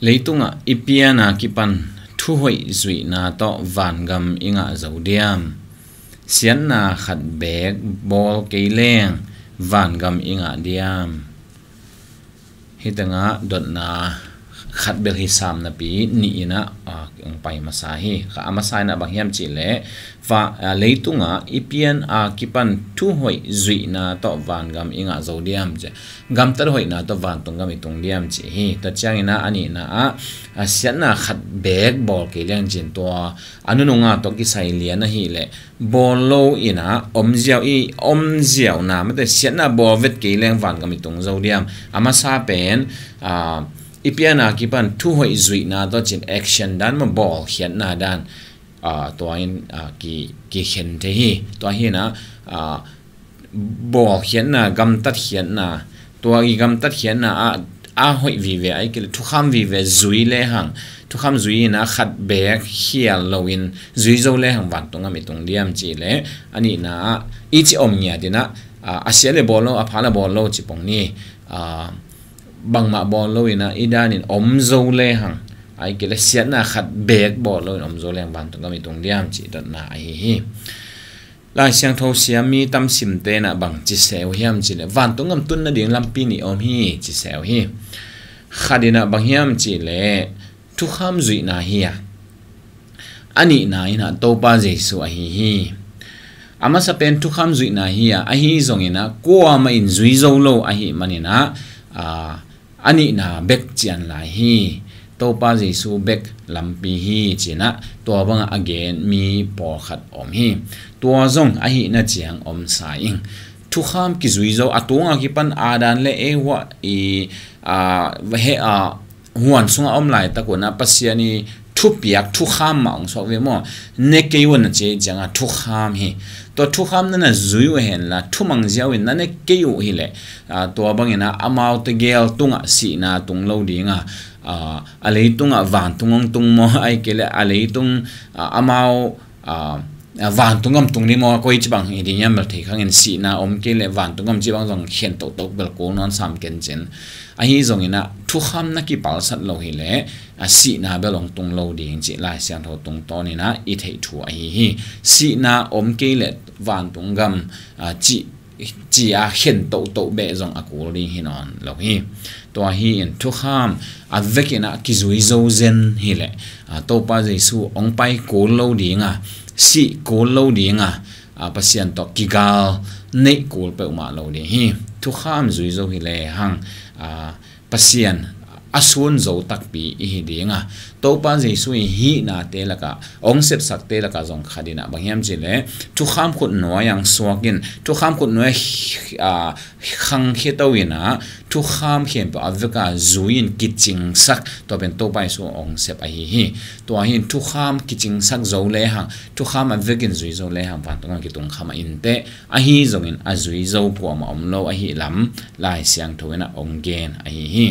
leitunga ipiana kipan thu hoi zui na to van gam inga zodiam sian na khat bek bol keileng van gam inga diam hitanga dot na khat bel hi sam na pi ni ina ang pai masahi kha amasai na banghiam chi le fa leitunga ipian kipan thu hoi zui na to van gam inga zodiam je gam tar hoi na to van tung gam itung diam chi hi ta chang ina ani na sian na khat bek bol ke leng jin to anununga to ki sai lian na hi le bol lo ina om ziao na ma te sian na bol vet ke leng van gam itung zodiam amasa pen ipiana kipan thu hoi zui na to chin action dan ma ball hian na dan to in ki hen te hi to hi na ball hian na gam tat hian na to i gam tat hian na hoi vi ve ai ke thu kham vi ve zui le hang thu kham zui na khat bek hial loin zui zo le hang wan tonga mi tung diam chi le ani na i chi om nya dina asiale bolo aphala bolo chi pong ni bangma bol lo ina idanin omzo le hang ai ke le sian na khat bek bol lo omzo le bang tung mi tung diam chi dot na ai hi la siang tho siam mi tam sim te na bang chi seu hiam chi le van tung am tun na ding lampi ni om hi chi seu hi khadina bang hiam chi le thu kham zui na hi ani na ina to pa jesu a hi ama sa pen thu kham zui na hi a hi zong ina ko ma in zui zo lo a hi manina ani na bek chian lai hi to pa jesu bek lampi hi china to bang again mi por khat om hi to zong a hi na chiang om sa ing thu kham ki zui zo atunga ki pan adan le e wa he huan sunga om lai ta ko na pasiani thu piak thu kham ma ong so ve mo ne ke won che janga thu kham hi to thu kham na zui we hen la thu mang jiao in na ne ke yu hi le to bang ina amau te gel tunga si na tung lo dinga alei tunga van tungong tung mo ai ke le alei tung amau van tungam tung ni mo ko ich bang hi diam bel thei khang en si na om ke le van tungam chi bang jong khen to bel ko non sam ken chen a hi zong ina thu kham na ki pal sat lo hi le si na belong tung lo ding chi lai siang tho tung to ni na i thei thu a hi si na om ke le van tung gam chi a khen to be jong a ko ri hi non lo hi to hi en thu kham a vekina ki zui zo zen hi le to pa jesu ong pai ko lo dinga si ko lo dinga pasian to kigal nei ko pe ma lo di hi thu kham zui zo hi le hang pasian asun zo tak pi hi dinga to pa jesu hi na te laka ong sep sak te laka jong khadina bangyam chile thu kham khut no yang swakin thu kham khut no khang khetawina thu kham khem pa avka zuin kiching sak to ben to pai so ong sep a hi to hin thu kham kiching sak zo le hang thu kham avekin zui zo le hang pan tonga ki tung khama inte a hi zongin a zui zo po ma om lo a hi lam lai siang thoina ong gen a hi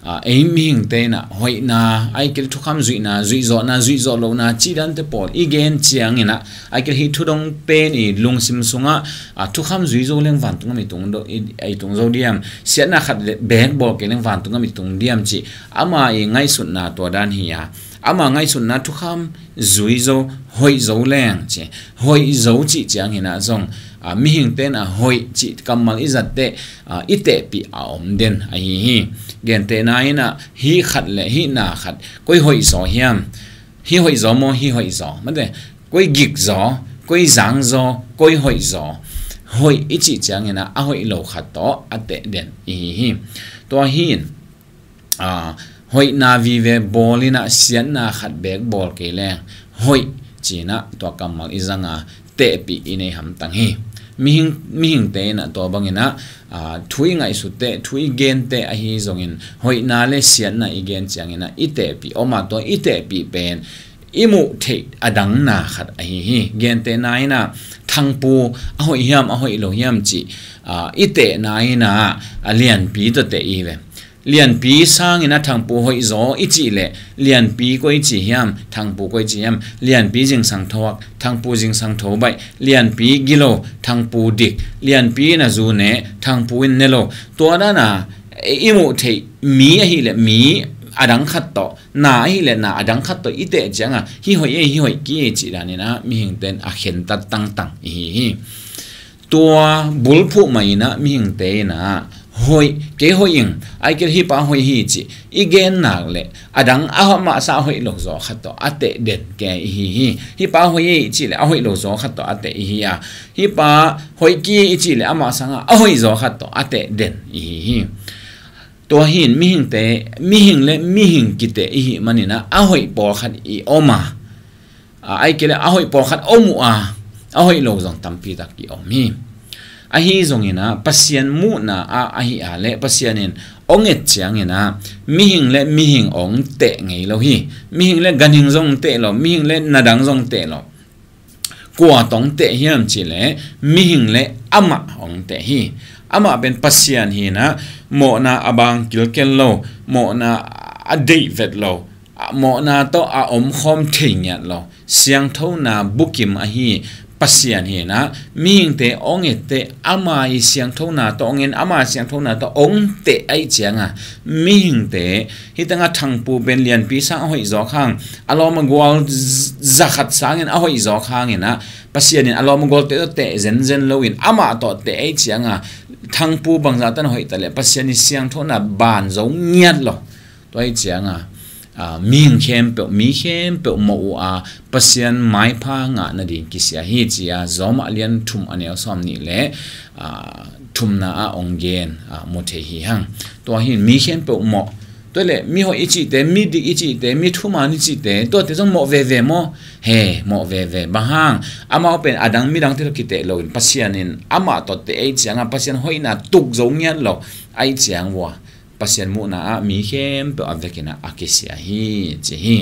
aiming te na hoi na ai kel thu kham zui zo lo na chi dan te pol igen chiang ina ai kel hi thu dong pen i lung sim sunga thu kham zui zo leng van tung mi tung do ai tung zo diam sia na khat bek bol ke leng van tung mi tung diam chi ama i ngai sun na to dan hi ya ama ngai sun na thu kham zui zo hoi zo leng che hoi zo chi chiang hina zong mi hing ten hoi chi kamal izat te ite pi om den ai hi gen te na ina hi khat le hi na khat koi hoi zo hiam hi hoi zo mo hi hoi zo ma de koi gik zo koi zang zo koi hoi zo hoi ichi chang ina a hoi lo khat to ate den hi to hin hoi na vi ve bolina sian na khat bek bol ke le hoi china to kamal izanga te pi ine ham tang hi mihing te na to bangina thui ngai su te thui gen te a hi zongin hoi na le sian na igen changina ite pi oma to ite pi pen imu the adang na khat a hi gen te na ina thangpu a hoi hiam a hoi lo hiam chi ite na ina alian pi to te i ve lian pi sang ina thangpu hoi zo ichi le lian pi koi chi hiam thangpu koi chi hiam lian pi jing sang thawak thangpu jing sang tho bai lian pi gilo thangpu dik lian pi na zu ne thangpu in nelo to na อิมุเทมีฮิเลมีอดังขัดต่อนาฮิเลนาอดังขัดต่ออีเตจังฮิหอยกี้จีดานี่นะมีหิงเต็นอาเข็นตัดตั้งฮิตัวบุลผู้ไม่นะมีหิงเตนะหอยเกหอยยิงไอเกลฮิปาหอยฮิจิอีเกนนักเลอดังอาหมาสาหอยลงโซขัดต่ออเตเด็ดแกฮิปาหอยจิเลอาหอยลงโซขัดต่ออเตฮิยาฮิปาหอยกี้จิเลอามาสังอาหอยโซขัดต่ออเตเด็ดฮิตัวหินมีหิงเตมีหิงเลมีหิงกิเตฮิมันนี่นะอาหอยปอขัดอีอมาไอเกลอาหอยปอขัดอมูอาหอยลงโซตัมปีตักอีอมีอาฮีซงอินะปัสยันมูนะอาฮีอาเลปัสยันินองเอจยังอินะมีหิงเลมีหิงองเตะไงเราฮีมีหิงเลกันหิงซงเตะเรามีหิงเลนาดังซงเตะเรากว่าต้องเตะเฮียมจิเลมีหิงเลอามาองเตะฮีอามาเป็นปัสยันฮีนะโมนาอบางกิลเกลโลโมนาอดีเวตโลโมนาโตอาอมคอมเทียนโลเสียงเท่านาบุกิมอาฮีปัสยันเฮนะมีหิงเตองเตอามาอีเสียงเท่านาตองเงินอามาเสียงเท่านาตองเตไอเจียงมีหิงเตฮิตังทังปูเป็นเลียนปีสังหอยจอข้างอารมณ์กวลจักขัดสังเงินหอยจอข้างเงินนะปัสยันอารมณ์กวลเตเตเซนโลวินอามาตเตไอเจียงทังปูบางจัตันหอยตะเลปัสยันเสียงเท่านาบานจงเงียดหรอตัวไอเจียงมีเข้มเปมีเข้มเปโมปัสยันไม้พางะนาดีกิเสียฮิจิอาจอมเลียนทุมอันเอลซอมนี่แหละทุมนาองเกนโมเทหิหังตัวหินมีเข้มเปโมตัวเละมีหัวอิจิเตมีดิอิจิเตมีทุมานิจิเตตัวเตจงโมเวเวโมเฮโมเวเวบางหังอามาเป็นอดังมีดังที่เราคิดเตโลนปัสยันินอามาตัวเตไอเจียงปัสยันหอยนาตุกจงเงี้ยโลไอเจียงวัวปัสยันมูนามีเข้มเปอเวกินะอากิเสียฮีเจฮี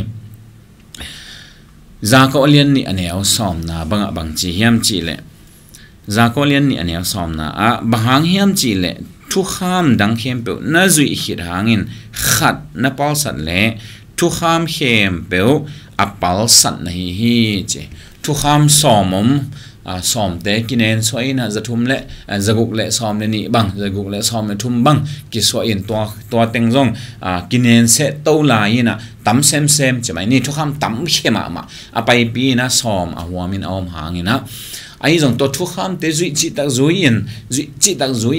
จากอเลียนนี่อันเอลซอมนาบางจีเฮียมจีเลจากอเลียนนี่อันเอลซอมนาบางเฮียมจีเลทุกขามดังเข้มเปอน่าจุยหิดหางินขัดนับปัลสันเลทุกขามเข้มเปออัปปัลสันนะฮีเจทุกขามสอมสอมเตกินเองสวยนะจะทุ่มเละจะกุกเละสอมเลนี่บังจะกุกเละสอมเลทุ่มบังกิสวยตัวเต็งจงกินเองเสตโตลายนะตั้มเซมจะไม่นี่ทุกคำตั้มเข้มมาไปปีนะสอมหัวมินเอาหางนะไอ้จงตัวทุกคำเตจุยจิตตักจุ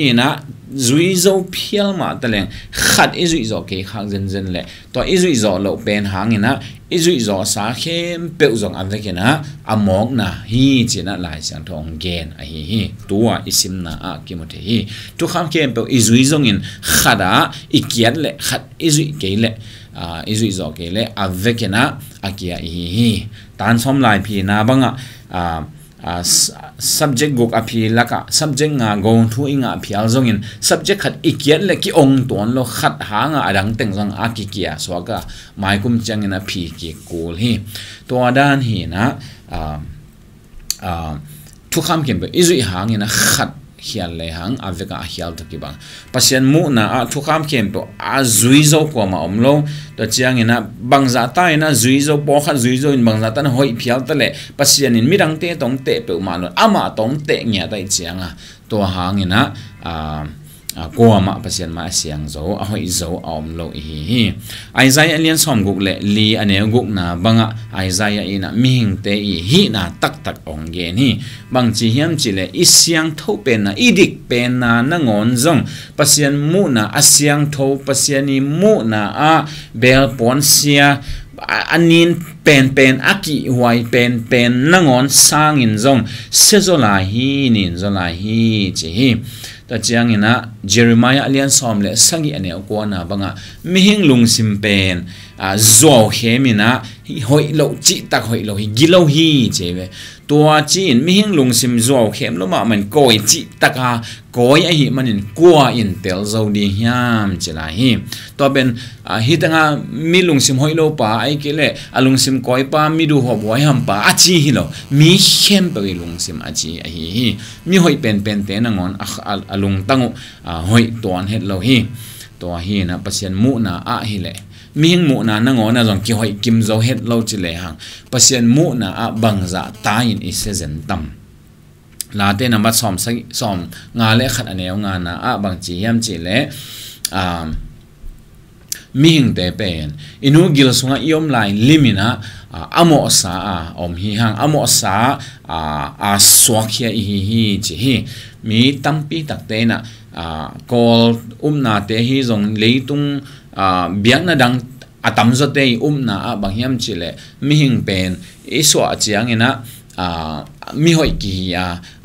ยนะจุยโจเพียลมาตะเลงขัดไอ้จุยโจเกขังเซนเลยตัวไอ้จุยโจเราเป็นหางนะไอ้จุยโจสาเข้มเปรี้ยวจงอันเล็กนะอมอกนะฮีจีน่าหลายเสียงทองเกนไอ้ฮีตัวอิสิมนะกิมเทฮีทุกคำเข้มเปรี้ยวไอ้จุยจงอินขัดอีเกียดเลยขัดไอ้จุยเกลเลยไอ้จุยโจเกลอันเล็กนะอากิยาฮีตานสมลายพีนะบังsubject guk api laka subject nga gong thu inga api alzongin subject khat ikiat le ki ong ton lo khat ha nga adang teng jong akikia swaga maikum changina phi ki kul hi to adan hi na thu kham kem be izui hangina khat hial le hang aveka hial to ki bang pasien mu na thu kham kem to azui zo ko ma omlo to chiangina bangza ta ina zui zo po kha zui zo in bangza ta na hoi phial ta le pasien in mirang te tong te pe ma no ama tong te nya dai chianga to hangina ko ama pasien ma siang zo a hoi zo omlo hi Isaiah alien som guk le li ane guk na banga Isaiah ina ming te hi na tak ong ge ni bang chi hiam chi le isyang tho pen na idik pen na ngon zong pasien mu na asyang tho pasiani mu na a bel pon sia anin pen aki huai pen nangon sang in zong sezola hi nin zola hi chi hi ta chiang ina Jeremiah alian som le sangi ane ko na banga mihing lung sim pen zo hemina hoi lo chi tak hoi lo hi gilo hi cheve tua chin mihing lung sim zo hem lo ma man koi chi taka koi a hi manin kwa in tel zo di hiam chila hi to ben hi tanga mi lung sim hoi lo pa ai kele alung sim koi pa mi du ho boy ham pa a chi hi lo mi hem pa lung sim a chi a hi mi hoi pen te na ngon alung tangu hoi ton het lo hi to hi na pasien mu na a hi le mihing mu na nango na jong ki hoi kim zo het lo chile hang pasien mu na a bangza ta in isen tam la te na ma som nga le khat aneu nga na a bang chi yam chi le mi hing te pen inu gil sunga iom lai limina amo sa om hi hang amo sa swakhia hi chi hi mi tampi takte na kol na te hi zong leitung biak na dang atam zo te na bang hiam chile mi hing pen iswa chiang ina mi hoi ki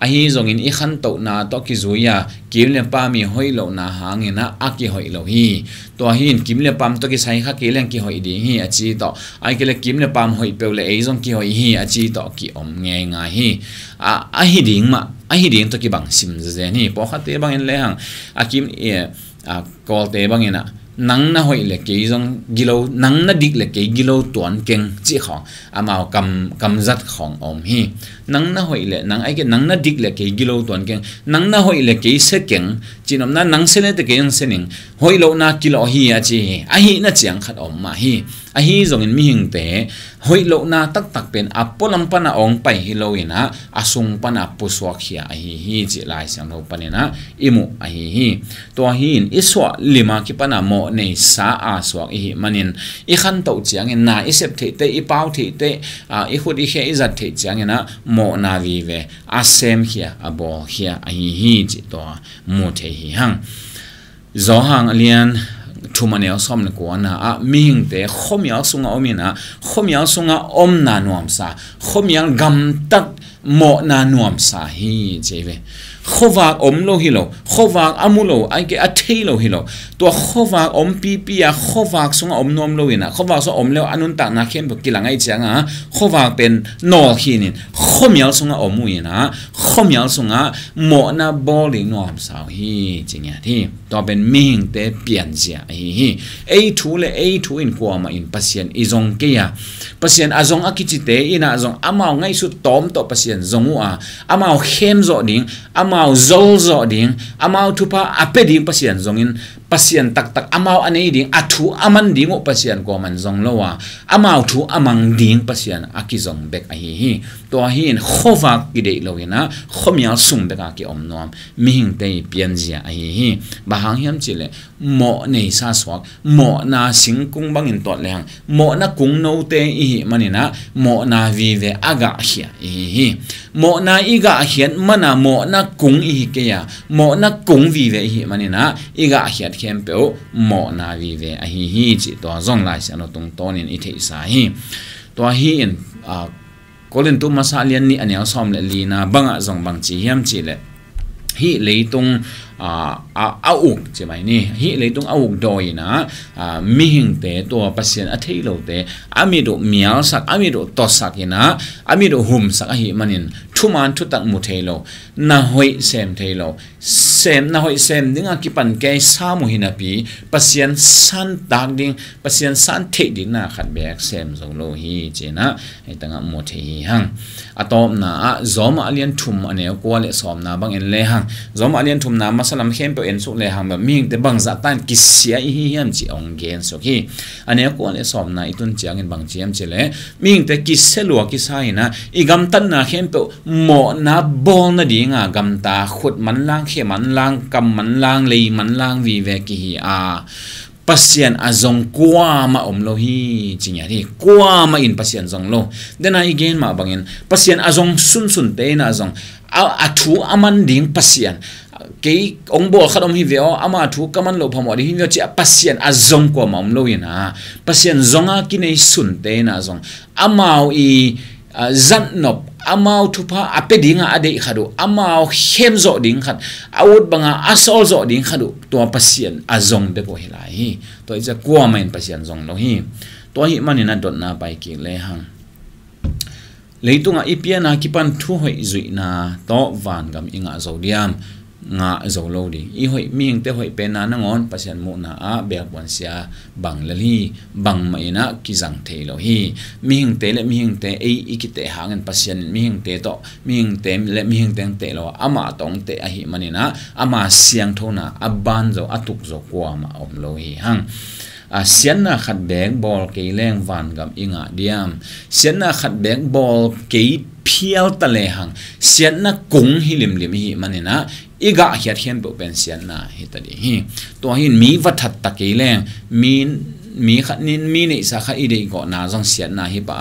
hi zong in i khan to na to ki zuya kim le pa mi hoi lo na hangena ki hoi lo hi to hin kim le pam to ki sai kha ki leng ki hoi di hi achi to ai ke le kim le pam hoi pe le ei zong ki hoi hi achi to ki om nge nga hi hi ding ma hi ding to ki bang sim ze ni po kha te bang en le hang kim kol te bang ina nang na hoi le ke zong gilo nang na dik le ke gilo tuan keng chi khong amao kam zat khong om hi nang na hoi le nang ai ke nang na dik le ke gilo tuan keng nang na hoi le ke se keng chinom na nang se le te ke yang sening hoi lo na kilo hi a chi hi na chiang khat om ma hi hi zong in mi hing te hoi lo na tak tak pen apolam pana ong pai hi lo ina asung pana puswa khia hi chi lai sang lo panina imu hi to hi in iswa lima ki pana mo nei sa swak hi manin I khan to chiang in na isep the te I pau the te I khut I khe izat the chiang ina mo na vi ve asem khia abo khia hi chi to mo the hi hang zo hang alian thumanel som na ko na ming te khomial sunga omina khomial sunga om na nuam sa khomial gam tak mo na nuam sa hi cheve khowak om lo hilo khowak amulo ai ke athei lo hilo to khowak om pi khowak sunga om nom lo ina khowak so om lo anun ta na khem kilangai changa khowak pen no hinin khomial sunga omu ina khomial sunga mo na boli nom sa hi chinya thi to ben ming te pian sia hi thu le thu in ko ma in pasien izong ke ya pasien azong akichite ina azong amao ngai su tom to pasien zongu amao khem zo ding amao zol zo ding amao thupa apeding pasien zongin pasien tak tak amao anei ding athu aman ding o pasien ko man zong lowa amao thu amang ding pasien akizong bek hi to hin khowak ide loina khomial sum beka ki omnom mihing te pianjia hi bahang hiam chile mo nei sa swak mo na singkung bangin tot lehang mo na kung no te hi manina mo na vi ve aga hia hi mo na iga hian mana mo na kung hi ke ya mo na kung vi ve hi manina iga hiat khem pe mo na vi ve hi chi to zong lai sa no tung tonin I thei sa hi to hi in kolin tu masalian ni ania som le lina banga zong bang chi hiam chi le hi leitung auk che mai ni hi leitung auk doi na mi hing te to pasien a thei lo te ami do mial sak ami do to sak ina ami do hum sak hi manin thuman thu tak mu thelo na hoi sem thelo sem na hoi sem dinga ki pan ke sa mu hina pi pasien san tak ding pasien san the ding na khat bek sem zong lo hi che na ai tanga mu the hi hang atom na zom alian thum ane ko le som na bang en le hang zom alian thum na masalam khem pe en su le hang ba ming te bang za tan ki sia hi hiam chi ong gen so ki ane ko le som na itun chiang en bang chiam chele ming te ki selua ki sa ina I gam tan na khem pe mo na bol na dinga gam ta khut man lang khe man lang kam man lang lei man lang vi ve ki hi pasien azong kwa ma omlo hi chinya ri kwa ma in pasien zong lo then again ma bangin pasien azong sun te na azong athu aman ding pasien ke ongbo khadom hi veo ama thu kaman lo phamo ri hi chi pasien azong kwa ma omlo ina pasien zonga kinai sun te na azong amao I zan nop amao thupa apedinga ade khadu amao khemzo ding khat out banga asol zo ding khadu to pasien azong be ko hilai to isa kwa main pasien zong lo hi to hi manina dot na pai ki le hang leitunga ipiana kipan thu hoi zuina to van gam inga zodiam nga zolo di I hoi ming te hoi pena nangon pasien mo na bel bon sia bang lali bang maina kizang thelo hi ming te ikite hangen pasien ming te to ming te le ming teng te lo ama tong te hi manina ama siang thona aban zo atuk zo kwa ma om lo hi hang เสียนน่ะขัดแบกบอลเกยแรงวันกับอิงาเดียมเสียนน่ะขัดแบกบอลเกยเพียวตะเลหังเสียนน่ะกุ้งฮิลิมลิมฮิมันเนี่ยนะอีกะเฮียเทียนเป็นเสียนน่ะฮิตาดีฮิตัวหินมีวัฏตะเกยแรงมีขัดนินมีในสาขาอีเดก็น่าจงเสียนน่ะฮิปะ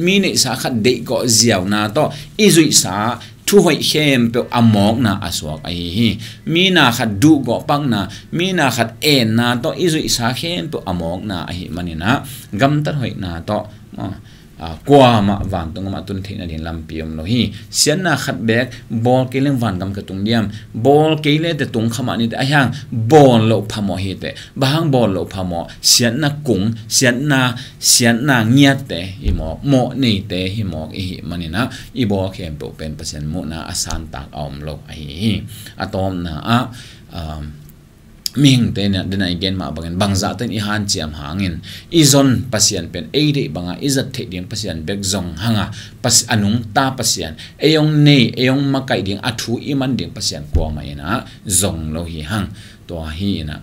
มีในสาขาเดก็เจียวน่ะต่ออีจุยสาทุกข์เข้มเปออมอกน่ะอสวกไอ้ฮีมีน่าขัดดูก็ปังน่ะมีน่าขัดน่ะต่ออีจุยสาเข้มเปออมอกน่ะไอ้ฮีมันนี่นะกำตัดหอยน่ะต่อกว่ามาวันตรงมาตุนเทนดินลำปีมโลฮีเสียนน่ะขัดแบกบอลเกลิ่งวันกำกระตุงเดียมบอลเกลิ่งแต่ตุงขมานี่แต่ไอ้ยังบอลโลพามอฮีแต่บางบอลโลพามอเสียนน่ะกุ้งเสียนน่ะเงียแต่อีหมอกโมนี่แต่อีหมอกอีมันนี่นะอีบอลเข้มเป็นเปอร์เซ็นต์โมนะอาสานตากเอาโลไอ้อะตอมนะมิงเตเนี่ยเดินไอเกนมาบังบางจัดเป็นอีฮันเจียมหางอินอีซอนพัศยันเป็นเอเดบังอีจัดเทเดียงพัศยันเบกซงหางพัศอนุงตาพัศยันเอยองเนยเอยองมาไกดิงอัฐุอีมันดิงพัศยันกวางมาอินะซงโลหิหางตัวฮีนะ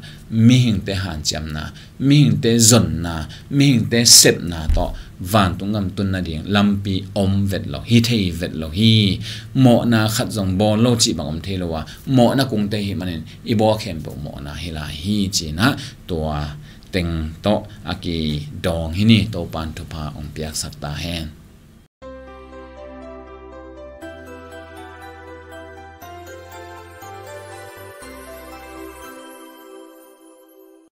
มิงเตฮันเจียมนะมิงเตซอนนะมิงเตเซปนะต่อวันตุงกำตุนนาดิงลำปีอมเวทโลฮีเทเวทโลฮีหมอนาขัดจงบอลโลจิบังอมเทโลวะหมอนากุงเตหิมันอีบอเข้มเปหมอนาฮิลาฮีจีนะตัวเต็งโตอากีดองฮินี่โตปันทุพาองเปียกสัตตาแฮน